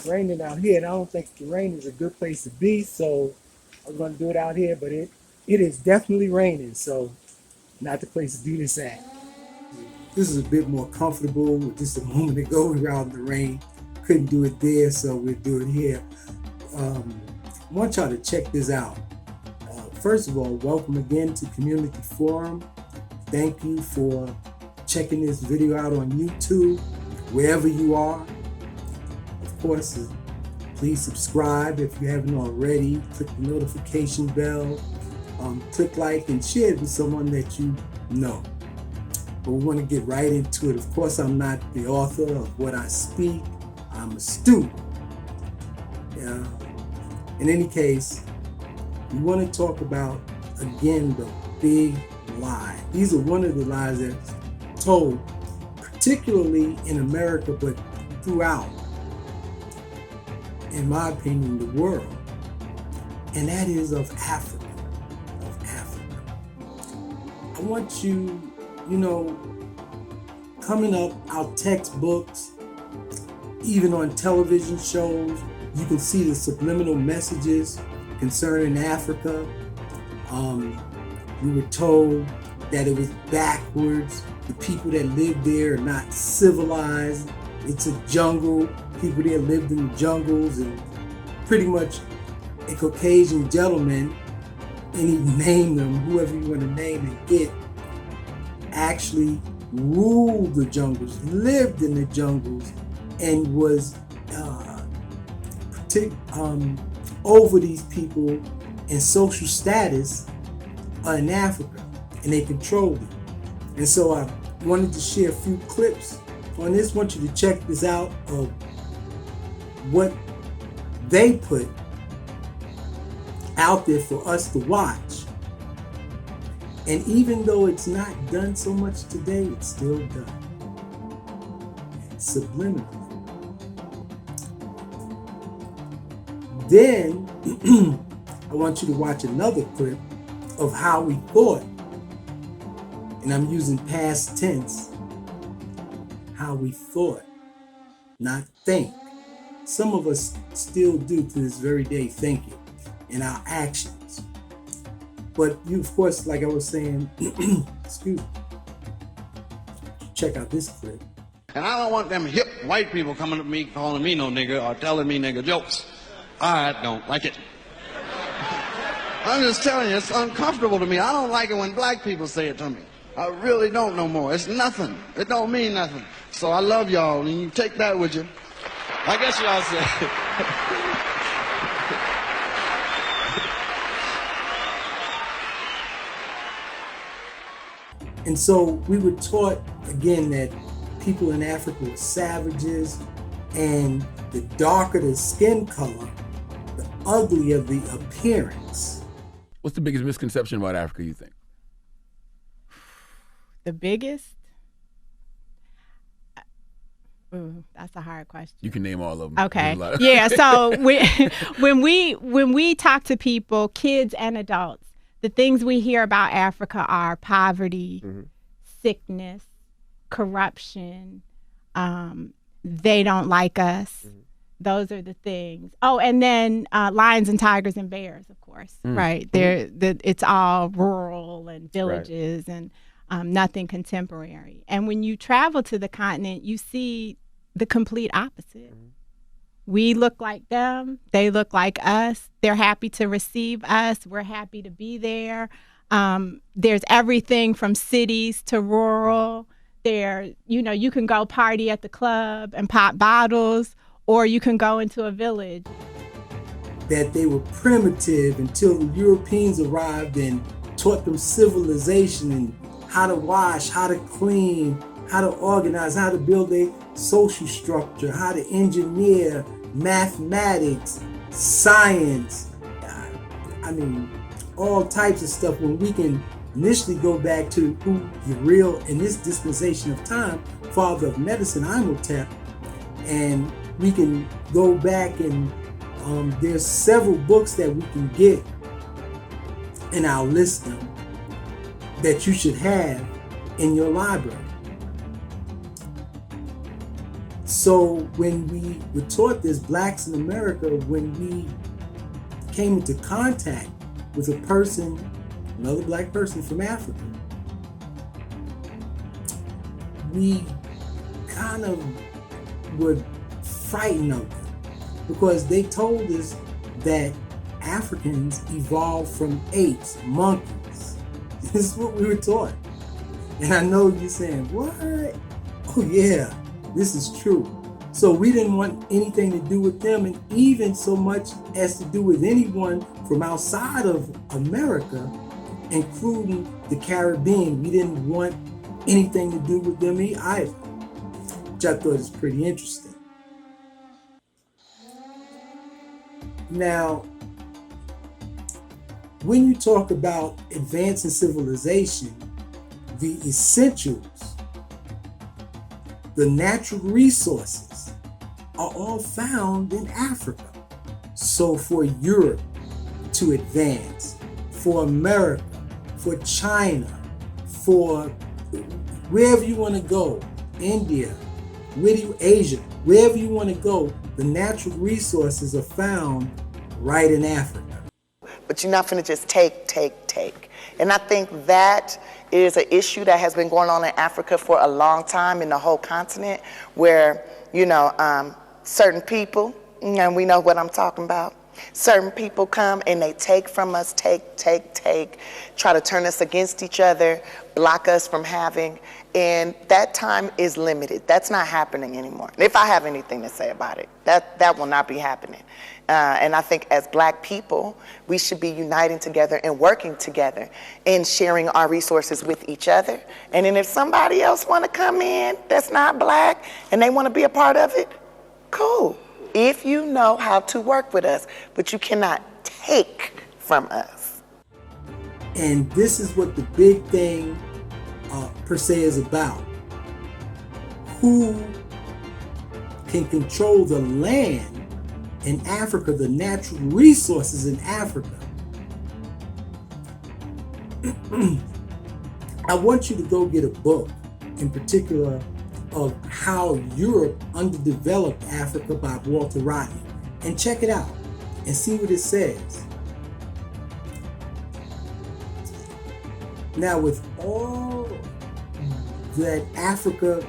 raining out here, and I don't think the rain is a good place to be, so I was going to do it out here, but it is definitely raining, so not the place to do this at. This is a bit more comfortable with just a moment ago. We were out in the rain. Couldn't do it there, so we'll do it here. I want y'all to check this out. First of all, welcome again to Community Forum. Thank you for checking this video out on YouTube, wherever you are. Of course, please subscribe if you haven't already. Click the notification bell. Click like and share it with someone that you know. But we want to get right into it. Of course, I'm not the author of what I speak. I'm a student. In any case, we want to talk about, again, the big lie. These are one of the lies that's told, particularly in America, but throughout, in my opinion, the world. And that is of Africa. I want you, coming up, our textbooks, even on television shows, you can see the subliminal messages concerning Africa. We were told that it was backwards. The people that lived there are not civilized. It's a jungle. People there lived in the jungles, and pretty much a Caucasian gentleman, any name them, whoever you want to name and get, actually ruled the jungles, lived in the jungles, and was over these people in social status in Africa, and they controlled it. And so I wanted to share a few clips on this. I want you to check this out of what they put out there for us to watch. And even though it's not done so much today, it's still done. Subliminal. Then I want you to watch another clip of how we thought, and I'm using past tense, how we thought, not think. Some of us still do to this very day thinking in our actions. But you, of course, like I was saying, excuse me, check out this clip. And I don't want them hip white people coming to me calling me no nigger or telling me nigger jokes. I don't like it. I'm just telling you, it's uncomfortable to me. I don't like it when black people say it to me. I really don't no more. It's nothing. It don't mean nothing. So I love y'all, and you take that with you. I guess y'all say. And so we were taught, again, that people in Africa were savages, and the darker the skin color, the uglier the appearance. What's the biggest misconception about Africa, you think? The biggest? Ooh, that's a hard question. You can name all of them. Okay. Yeah. So when we talk to people, kids and adults, the things we hear about Africa are poverty, sickness, corruption. They don't like us. Those are the things. Oh, and then lions and tigers and bears, of course. Right. It's all rural and villages and nothing contemporary. And when you travel to the continent, you see the complete opposite. We look like them. They look like us. They're happy to receive us. We're happy to be there. There's everything from cities to rural. There, you can go party at the club and pop bottles, or you can go into a village. That they were primitive until the Europeans arrived and taught them civilization and how to wash, how to clean, how to organize, how to build a social structure, how to engineer, mathematics, science. I mean, all types of stuff. When we can initially go back to who the real, in this dispensation of time, father of medicine, Imhotep, and we can go back and there's several books that we can get, and I'll list them, that you should have in your library. So when we were taught this, blacks in America, when we came into contact with a person, another black person from Africa, we kind of were frightened of them because they told us that Africans evolved from apes, monkeys. This is what we were taught. And I know you're saying, what? Oh yeah, this is true. So we didn't want anything to do with them, and even so much as to do with anyone from outside of America, including the Caribbean. We didn't want anything to do with them either, which I thought is pretty interesting. Now, when you talk about advancing civilization, the essentials, the natural resources are all found in Africa. So for Europe to advance, for America, for China, for wherever you want to go, India, Asia, wherever you want to go, the natural resources are found right in Africa. But you're not finna just take. And I think that is an issue that has been going on in Africa for a long time, in the whole continent, where, certain people, and we know what I'm talking about, certain people come and they take from us, take, try to turn us against each other, block us from having, and that time is limited. That's not happening anymore. If I have anything to say about it, that will not be happening. And I think as black people, we should be uniting together and working together and sharing our resources with each other. And then if somebody else want to come in that's not black and they want to be a part of it, cool. If you know how to work with us, but you cannot take from us. And this is what the big thing per se is about. Who can control the land in Africa, the natural resources in Africa? I want you to go get a book, in particular, of How Europe Underdeveloped Africa by Walter Rodney, and check it out and see what it says. Now, with all that Africa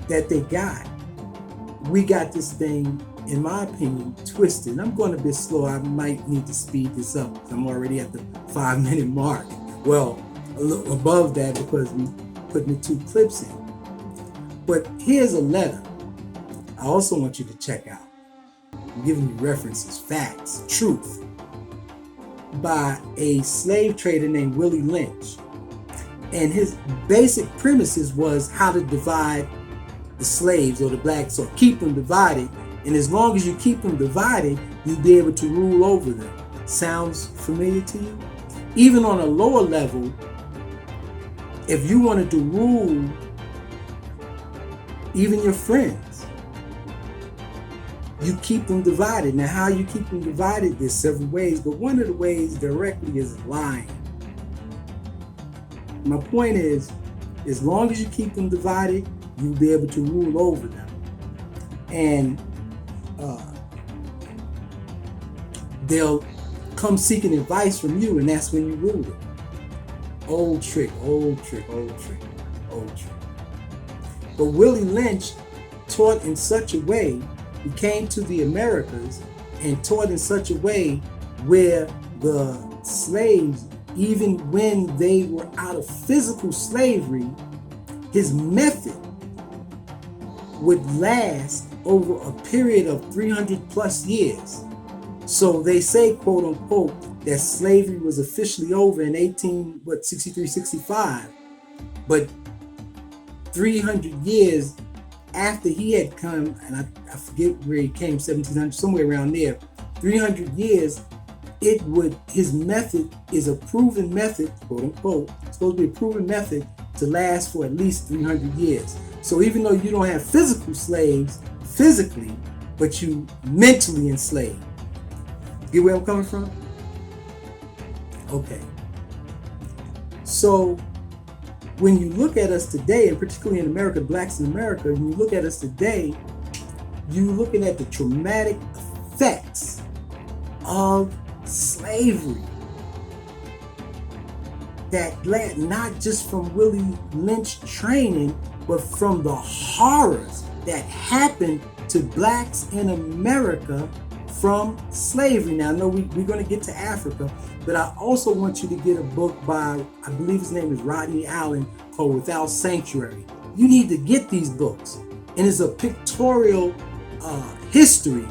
that they got, we got this thing, in my opinion, twisted. And I'm going a bit slow. I might need to speed this up because I'm already at the 5-minute mark. Well, a little above that because we putting the 2 clips in. But here's a letter I also want you to check out. I'm giving you references, facts, truth, by a slave trader named Willie Lynch. And his basic premises was how to divide the slaves or the blacks, or keep them divided. And as long as you keep them divided, you'll be able to rule over them. Sounds familiar to you? Even on a lower level, if you wanted to rule even your friends, you keep them divided. Now, how you keep them divided, there's several ways, but one of the ways directly is lying. My point is, as long as you keep them divided, you'll be able to rule over them. And they'll come seeking advice from you, and that's when you rule them. Old trick. But Willie Lynch taught in such a way, he came to the Americas and taught in such a way where the slaves, even when they were out of physical slavery, his method would last over a period of 300 plus years. So they say, quote unquote, that slavery was officially over in 63, 65, but 300 years after he had come, and I forget where he came, 1700, somewhere around there, 300 years, his method is a proven method, quote unquote, supposed to be a proven method to last for at least 300 years. So even though you don't have physical slaves physically, but you mentally enslaved. Get where I'm coming from? Okay. So when you look at us today, and particularly in America, blacks in America, when you look at us today, you're looking at the traumatic effects of slavery that led not just from Willie Lynch training, but from the horrors that happened to blacks in America from slavery. Now, I know we're going to get to Africa, but I also want you to get a book by, I believe his name is Rodney Allen, called Without Sanctuary. You need to get these books. And it's a pictorial history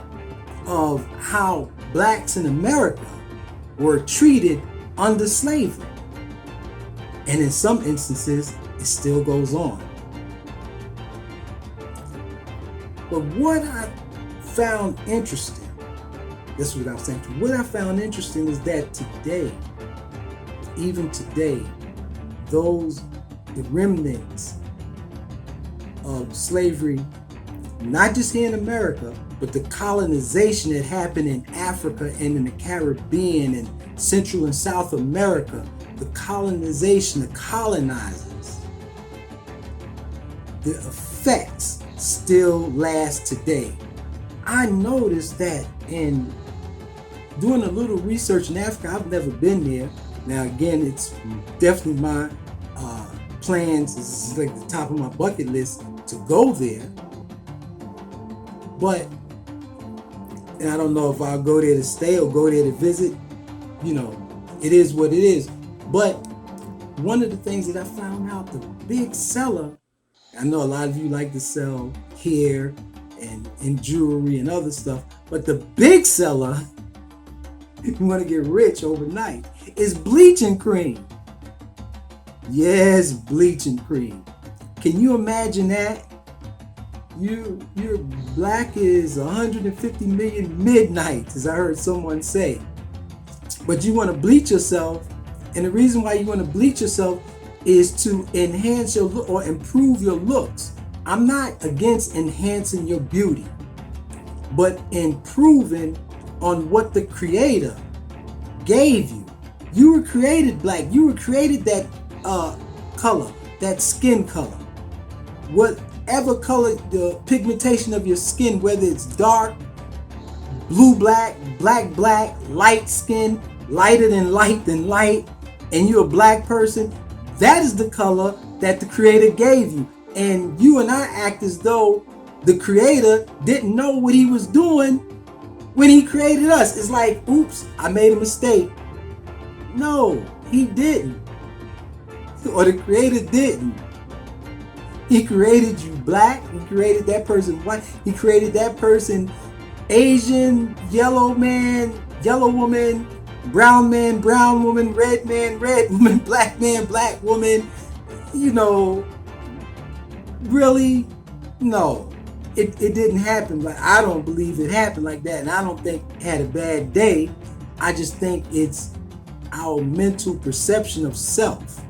of how blacks in America were treated under slavery. And in some instances, it still goes on. But what I found interesting, this is what I was saying, what I found interesting is that today, even today, the remnants of slavery, not just here in America, but the colonization that happened in Africa and in the Caribbean and Central and South America, the colonization, the colonizers, the effects still last today. I noticed that in doing a little research in Africa. I've never been there. Now again, it's definitely my plans. This is like the top of my bucket list to go there. But, and I don't know if I'll go there to stay or go there to visit. You know, it is what it is. But one of the things that I found out, the big seller, I know a lot of you like to sell hair and jewelry and other stuff, but the big seller, if you want to get rich overnight, is bleaching cream. Yes, bleaching cream. Can you imagine that? Your black is 150 million midnights, as I heard someone say. But you want to bleach yourself, and the reason why you want to bleach yourself is to enhance your look or improve your looks. I'm not against enhancing your beauty, but improving on what the Creator gave you. You were created black. You were created that color, that skin color. Whatever color, the pigmentation of your skin, whether it's dark, blue black, black, light skin, lighter than light, and you're a black person, that is the color that the Creator gave you. And you and I act as though the Creator didn't know what He was doing when He created us. It's like, oops, I made a mistake. No, He didn't. Or the Creator didn't. He created you black. He created that person white. He created that person Asian, yellow man, yellow woman, brown man, brown woman, red man, red woman, black man, black woman. You know, really? No, it didn't happen. But I don't believe it happened like that. And I don't think it had a bad day. I just think it's our mental perception of self,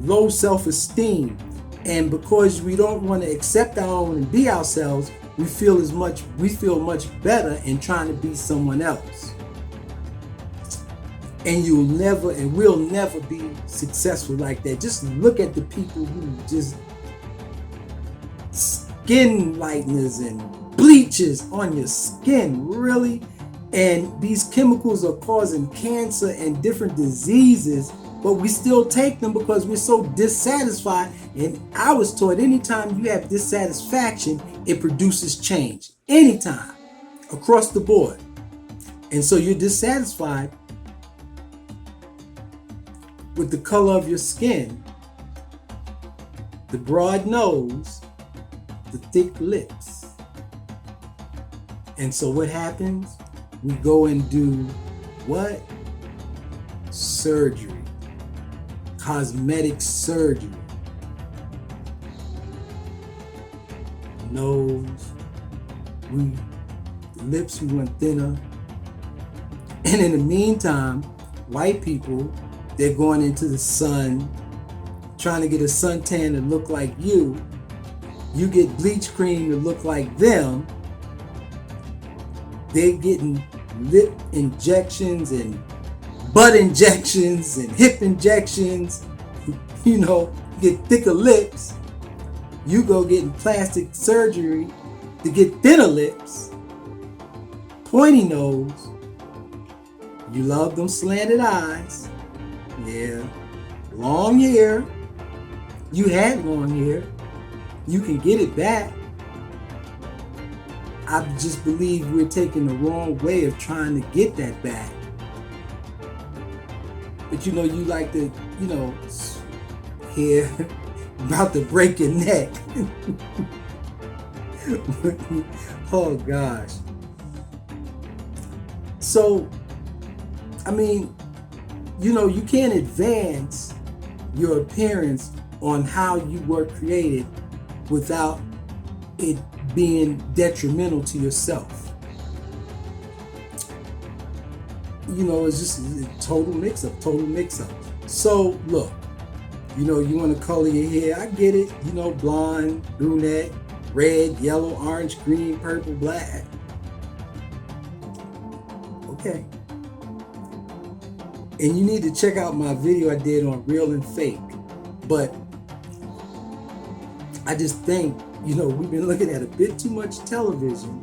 low self-esteem. And because we don't want to accept our own and be ourselves, we feel much better in trying to be someone else. And you'll never and will never be successful like that. Just look at the people who just skin lighteners and bleaches on your skin, really. And these chemicals are causing cancer and different diseases, but we still take them because we're so dissatisfied. And I was taught anytime you have dissatisfaction, it produces change. Anytime, across the board. And so you're dissatisfied with the color of your skin, the broad nose, the thick lips. And so what happens? We go and do what? Surgery. Cosmetic surgery. Nose, the lips we went thinner. And in the meantime, white people, they're going into the sun, trying to get a suntan to look like you. You get bleach cream to look like them. They're getting lip injections and butt injections and hip injections, you know, get thicker lips, you go getting plastic surgery to get thinner lips, pointy nose. You love them slanted eyes. Yeah. Long hair. You had long hair. You can get it back. I just believe we're taking the wrong way of trying to get that back. But you like to, hear about to break your neck. Oh gosh. So, you can't advance your appearance on how you were created without it being detrimental to yourself. It's just a total mix-up. So, look, you want to color your hair, I get it, blonde, brunette, red, yellow, orange, green, purple, black. Okay. And you need to check out my video I did on real and fake. But I just think, we've been looking at a bit too much television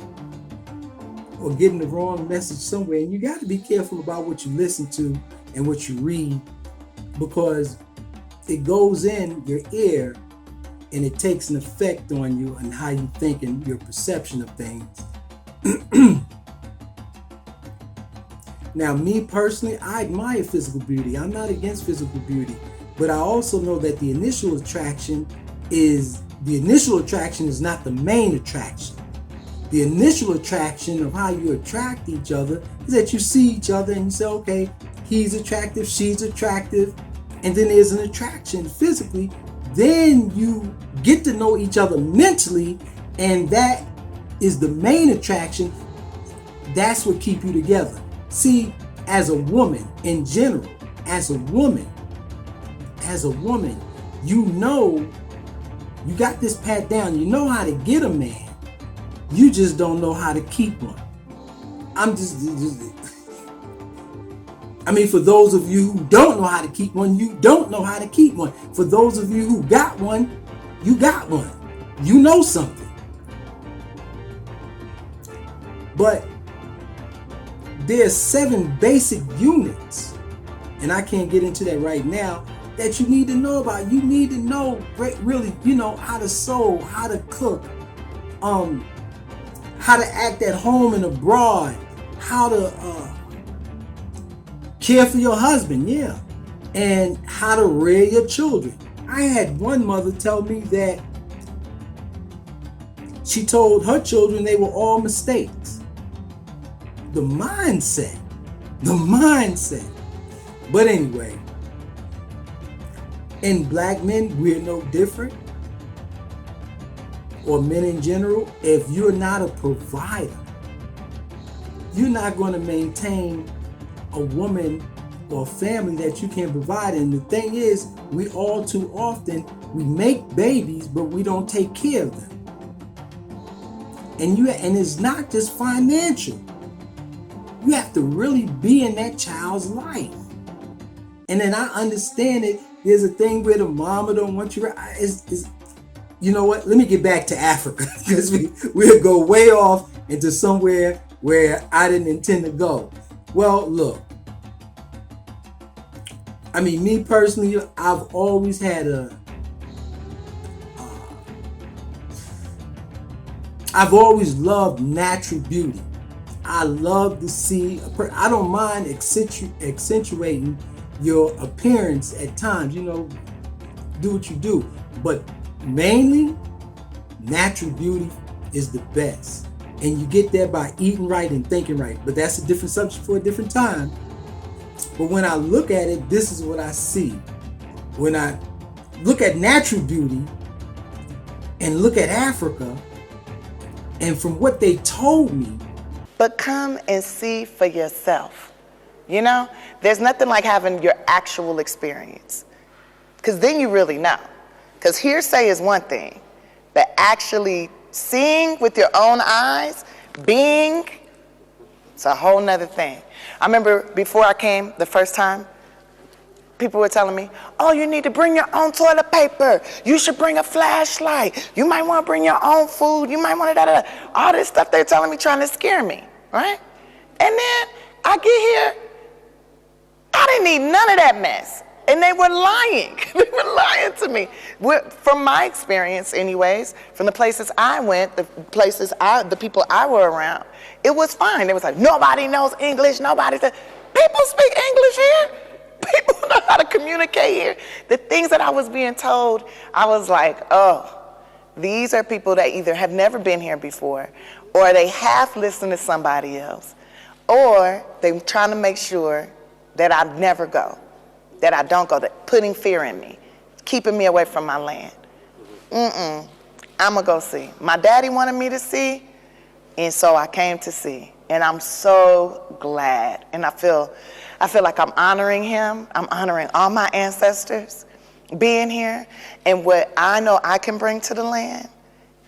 or getting the wrong message somewhere. And you got to be careful about what you listen to and what you read, because it goes in your ear and it takes an effect on you and how you think and your perception of things. Now, me personally, I admire physical beauty. I'm not against physical beauty, but I also know that the initial attraction is not the main attraction. The initial attraction of how you attract each other is that you see each other and you say, okay, he's attractive, she's attractive, and then there's an attraction physically. Then you get to know each other mentally, and that is the main attraction. That's what keeps you together. See, as a woman in general, as a woman, you got this pat down. You know how to get a man. You just don't know how to keep one. For those of you who don't know how to keep one, you don't know how to keep one. For those of you who got one, you got one. You know something. But there's 7 basic units, and I can't get into that right now, that you need to know about. You need to know really, how to sew, how to cook, how to act at home and abroad, how to care for your husband, and how to rear your children. I had one mother tell me that she told her children they were all mistakes. The mindset. But anyway, in black men, we're no different, or men in general. If you're not a provider, you're not going to maintain a woman or family that you can provide. And the thing is, we all too often, we make babies, but we don't take care of them. And it's not just financial. You have to really be in that child's life. And then I understand it. There's a thing where the mama don't want you. You know what? Let me get back to Africa, because we'll go way off into somewhere where I didn't intend to go. Well, look. Me personally, I've always had I've always loved natural beauty. I love to see, I don't mind accentuating your appearance at times, do what you do. But mainly, natural beauty is the best. And you get there by eating right and thinking right. But that's a different subject for a different time. But when I look at it, this is what I see. When I look at natural beauty and look at Africa, and from what they told me. But come and see for yourself. There's nothing like having your actual experience, because then you really know. Because hearsay is one thing, but actually seeing with your own eyes, it's a whole nother thing. I remember before I came the first time, people were telling me, oh, you need to bring your own toilet paper. You should bring a flashlight. You might want to bring your own food. You might want to da-da-da. All this stuff they're telling me, trying to scare me, right? And then I get here, I didn't need none of that mess. And they were lying. They were lying to me. From my experience, anyways, from the places I went, the people I were around, it was fine. It was like, nobody knows English, nobody said, people speak English here. People know how to communicate here. The things that I was being told, I was like, oh, these are people that either have never been here before, or they half listen to somebody else, or they're trying to make sure that I never go, that I don't go, that putting fear in me, keeping me away from my land. I'm gonna go see. My daddy wanted me to see, and so I came to see. And I'm so glad, and I feel like I'm honoring him. I'm honoring all my ancestors being here, and what I know I can bring to the land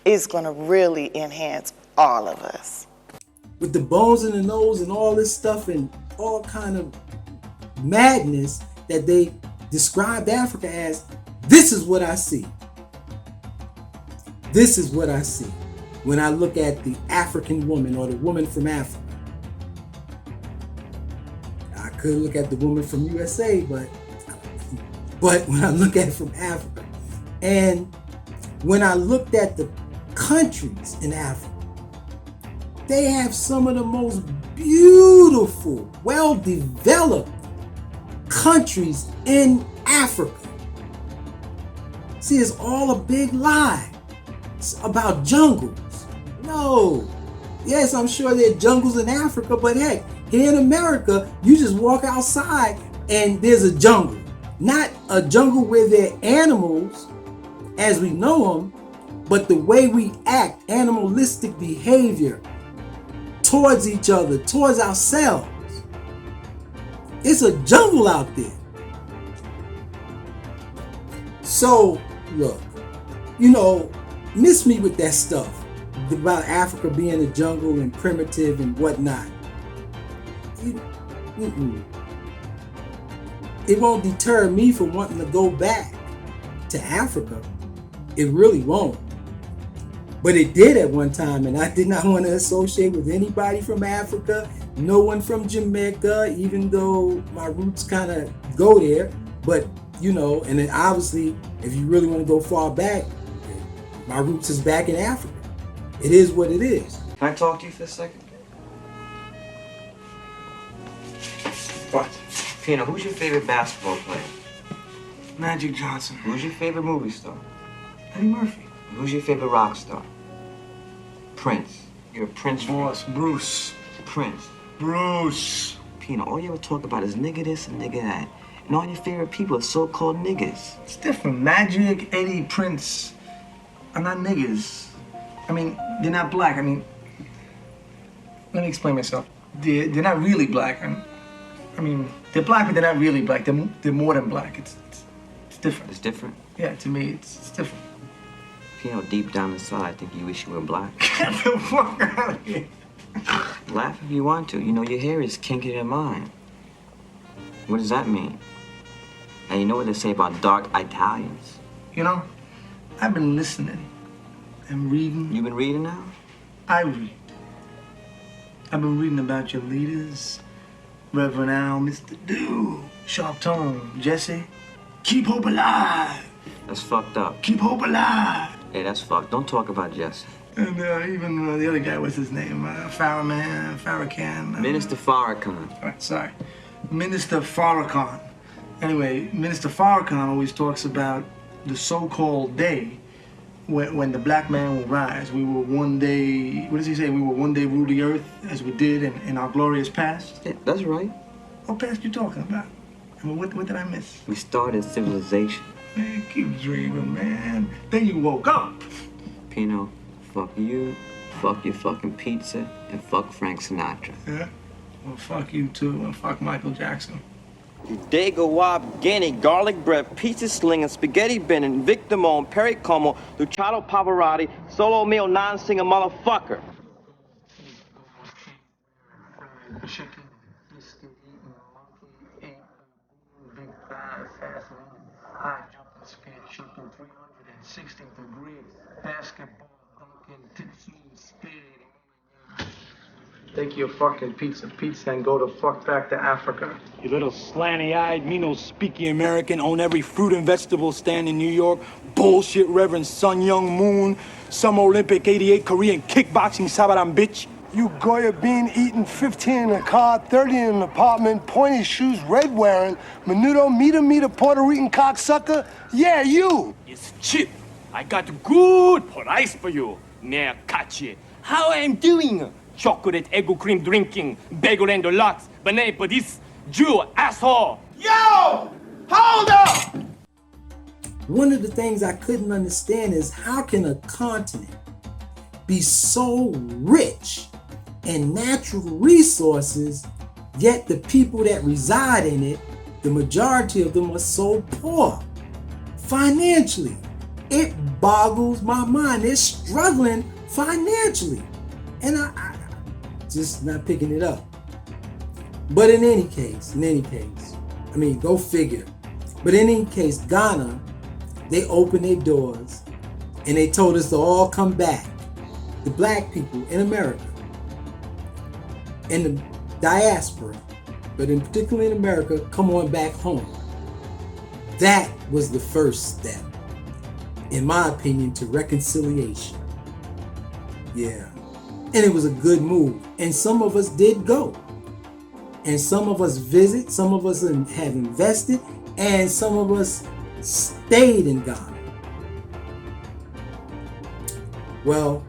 is gonna really enhance all of us. With the bones in the nose and all this stuff and all kind of madness that they described Africa as, this is what I see. This is what I see when I look at the African woman or the woman from Africa. I could look at the woman from USA, but when I look at it from Africa, and when I looked at the countries in Africa, they have some of the most beautiful, well-developed countries in Africa. See, it's all a big lie. It's about jungles. No. Yes, I'm sure there are jungles in Africa, but heck, here in America, you just walk outside and there's a jungle. Not a jungle where there are animals as we know them, but the way we act, animalistic behavior towards each other, towards ourselves. It's a jungle out there. So, look, miss me with that stuff about Africa being a jungle and primitive and whatnot. It won't deter me from wanting to go back to Africa. It really won't. But it did at one time, and I did not want to associate with anybody from Africa, no one from Jamaica, even though my roots kind of go there. But, and then obviously, if you really want to go far back, my roots is back in Africa. It is what it is. Can I talk to you for a second? What? Pino, who's your favorite basketball player? Magic Johnson. Who's your favorite movie star? Eddie Murphy. Who's your favorite rock star? Prince. You're a Prince fan. Boss, Bruce. Prince. Bruce. Pino, all you ever talk about is nigga this and nigga that. And all your favorite people are so-called niggas. It's different. Magic, Eddie, Prince. I'm not niggas. I mean, they're not black. I mean, let me explain myself. They're not really black. I mean, they're black, but they're not really black. They're more than black. It's different. It's different? Yeah, to me, it's different. Pino, deep down inside, I think you wish you were black. Get the fuck out of here. Laugh if you want to. Your hair is kinkier than mine. What does that mean? And you know what they say about dark Italians? I've been listening and reading. You've been reading now? I read. I've been reading about your leaders, Reverend Al, Mr. Do, Sharp Tone, Jesse. Keep hope alive. That's fucked up. Keep hope alive. Hey, that's fucked. Don't talk about Jesse. And even the other guy, what's his name? Farrakhan. Minister Farrakhan. All right, sorry. Minister Farrakhan. Anyway, Minister Farrakhan always talks about the so-called day when the black man will rise. We will one day, what does he say? We will one day rule the earth as we did in our glorious past. Yeah, that's right. What past you talking about? I mean, what did I miss? We started civilization. Man, keep dreaming, man. Then you woke up. Pino, fuck you, fuck your fucking pizza, and fuck Frank Sinatra. Yeah? Well, fuck you too, and fuck Michael Jackson. Dago Wab, Guinea, garlic bread, pizza slinging, spaghetti bending, Victor Mon, Perry Como, Luciano Pavarotti, solo meal non-singer motherfucker. Chicken, biscuit eating, monkey ate, big fat High jumping, speed shooting, 360 degrees, basketball, dunking, tipsy, speed. Take your fucking pizza, and go the fuck back to Africa. You little slanty-eyed, me no speaky American, own every fruit and vegetable stand in New York, bullshit Reverend Sun Young Moon, Summer Olympic 88 Korean kickboxing sabaran bitch. You Goya bean eating, 15 in a car, 30 in an apartment, pointy shoes, red wearing, menudo, meter, Puerto Rican cocksucker. Yeah, you. It's cheap. I got good price for you. Now catch it. How I'm doing? Chocolate egg cream drinking, bagel and deluxe, banana for this Jew asshole. Yo! Hold up! One of the things I couldn't understand is how can a continent be so rich in natural resources, yet the people that reside in it, the majority of them are so poor financially. It boggles my mind. They're struggling financially. And I just not picking it up. But in any case, I mean, go figure. But in any case, Ghana, they opened their doors and they told us to all come back. The black people in America and the diaspora, but in particular in America, come on back home. That was the first step, in my opinion, to reconciliation. Yeah. And it was a good move. And some of us did go. And some of us visit, some of us have invested, and some of us stayed in Ghana. Well,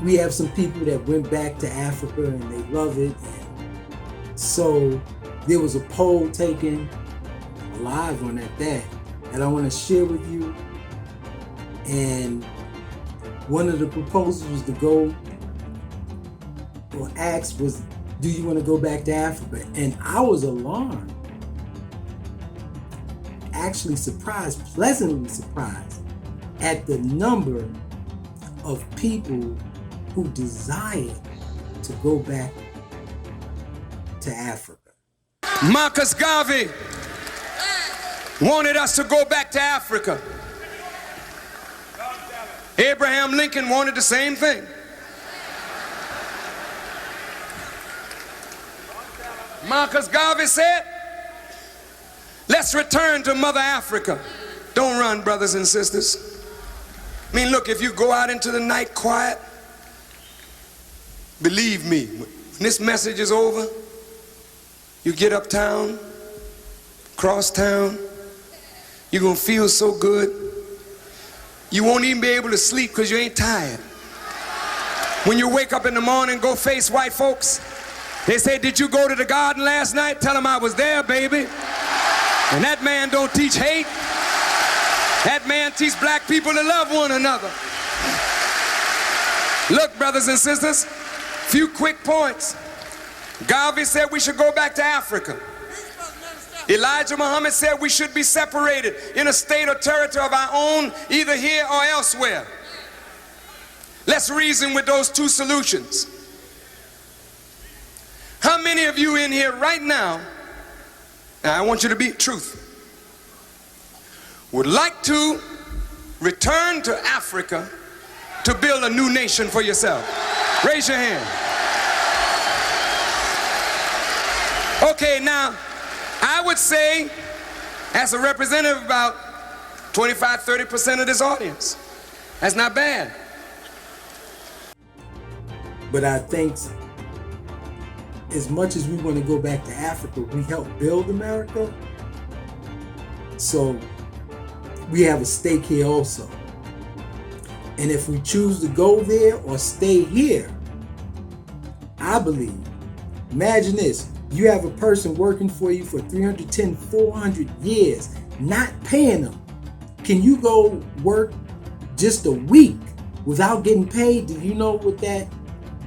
we have some people that went back to Africa and they love it. And so there was a poll taken live on that I want to share with you. And one of the proposals was to go, or asked was, do you want to go back to Africa? And I was alarmed, actually surprised, pleasantly surprised at the number of people who desired to go back to Africa. Marcus Garvey wanted us to go back to Africa. Abraham Lincoln wanted the same thing. Marcus Garvey said, let's return to Mother Africa. Don't run, brothers and sisters. I mean, look, if you go out into the night quiet, believe me, when this message is over, you get uptown, cross town, you're gonna feel so good. You won't even be able to sleep because you ain't tired. When you wake up in the morning, go face white folks. They say, did you go to the garden last night? Tell them I was there, baby. And that man don't teach hate. That man teach black people to love one another. Look, brothers and sisters, few quick points. Garvey said we should go back to Africa. Elijah Muhammad said we should be separated in a state or territory of our own, either here or elsewhere. Let's reason with those two solutions. How many of you in here right now, I want you to be truth, would like to return to Africa to build a new nation for yourself? Raise your hand. Okay, now, I would say, as a representative of about 25-30% of this audience, that's not bad. But I think as much as we want to go back to Africa, we help build America. So we have a stake here also. And if we choose to go there or stay here, I believe, imagine this, you have a person working for you for 310, 400 years, not paying them. Can you go work just a week without getting paid? Do you know what that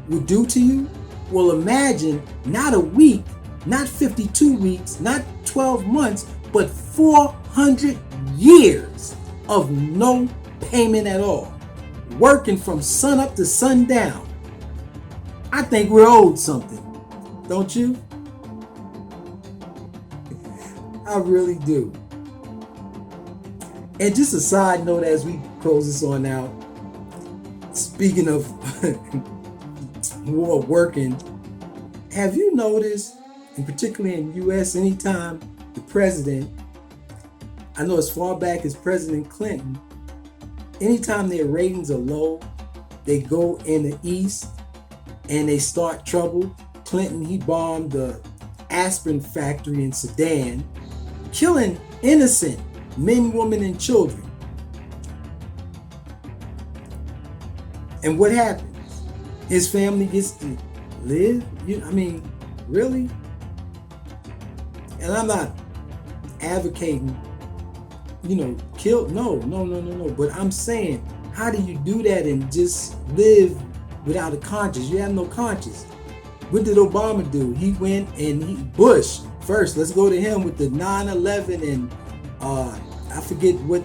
would do to you? Well, imagine not a week, not 52 weeks, not 12 months, but 400 years of no payment at all. Working from sun up to sundown. I think we're owed something, don't you? How I really do. And just a side note as we close this on out, speaking of more working, have you noticed, and particularly in the US, anytime the president, I know as far back as President Clinton, anytime their ratings are low, they go in the East and they start trouble. Clinton, he bombed the aspirin factory in Sudan, killing innocent men, women, and children. And what happens? His family gets to live? Really? And I'm not advocating, kill. No. But I'm saying, how do you do that and just live without a conscience? You have no conscience. What did Obama do? He went and Bush first. Let's go to him with the 9/11 and I forget what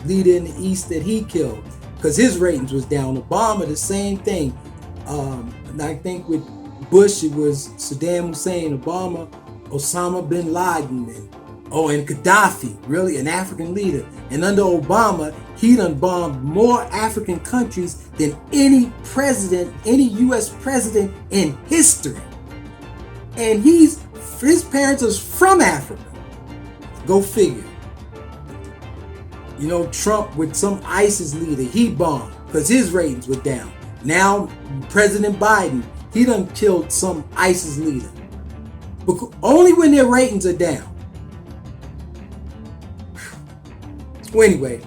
leader in the East that he killed, because his ratings was down. Obama, the same thing. And I think with Bush it was Saddam Hussein, Obama, Osama bin Laden, and Gaddafi, really an African leader. And under Obama, he done bombed more African countries than any president, any US president in history. And his parents are from Africa. Go figure. Trump with some ISIS leader, he bombed because his ratings were down. Now, President Biden, he done killed some ISIS leader. But only when their ratings are down. Well, anyway,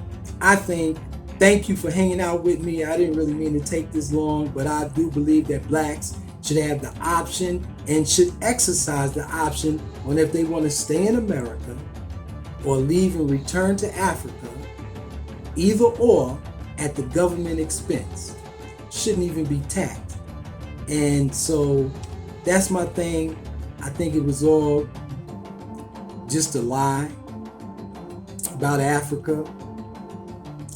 thank you for hanging out with me. I didn't really mean to take this long, but I do believe that blacks should have the option and should exercise the option on if they want to stay in America or leave and return to Africa, either or, at the government expense. Shouldn't even be taxed. And so that's my thing. I think it was all just a lie about Africa.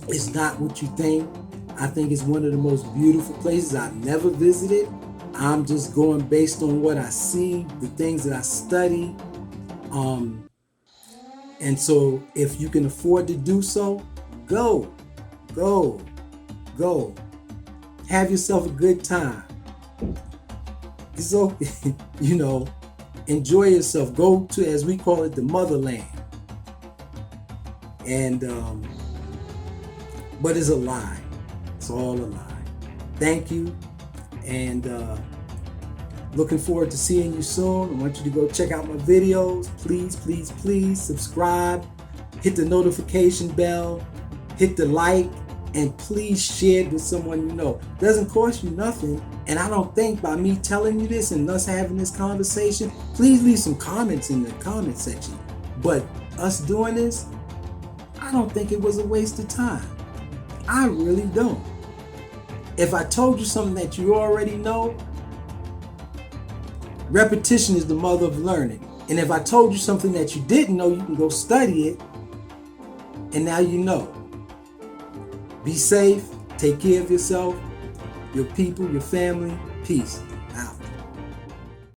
It's not what you think. I think it's one of the most beautiful places I've never visited. I'm just going based on what I see, the things that I study. And so if you can afford to do so, go. Have yourself a good time. So, enjoy yourself. Go to, as we call it, the motherland. And, but it's a lie. It's all a lie. Thank you. And looking forward to seeing you soon. I want you to go check out my videos. Please subscribe. Hit the notification bell. Hit the like. And please share it with someone you know. It doesn't cost you nothing. And I don't think by me telling you this and us having this conversation, please leave some comments in the comment section. But us doing this, I don't think it was a waste of time. I really don't. If I told you something that you already know, repetition is the mother of learning. And if I told you something that you didn't know, you can go study it. And now you know. Be safe. Take care of yourself, your people, your family. Peace.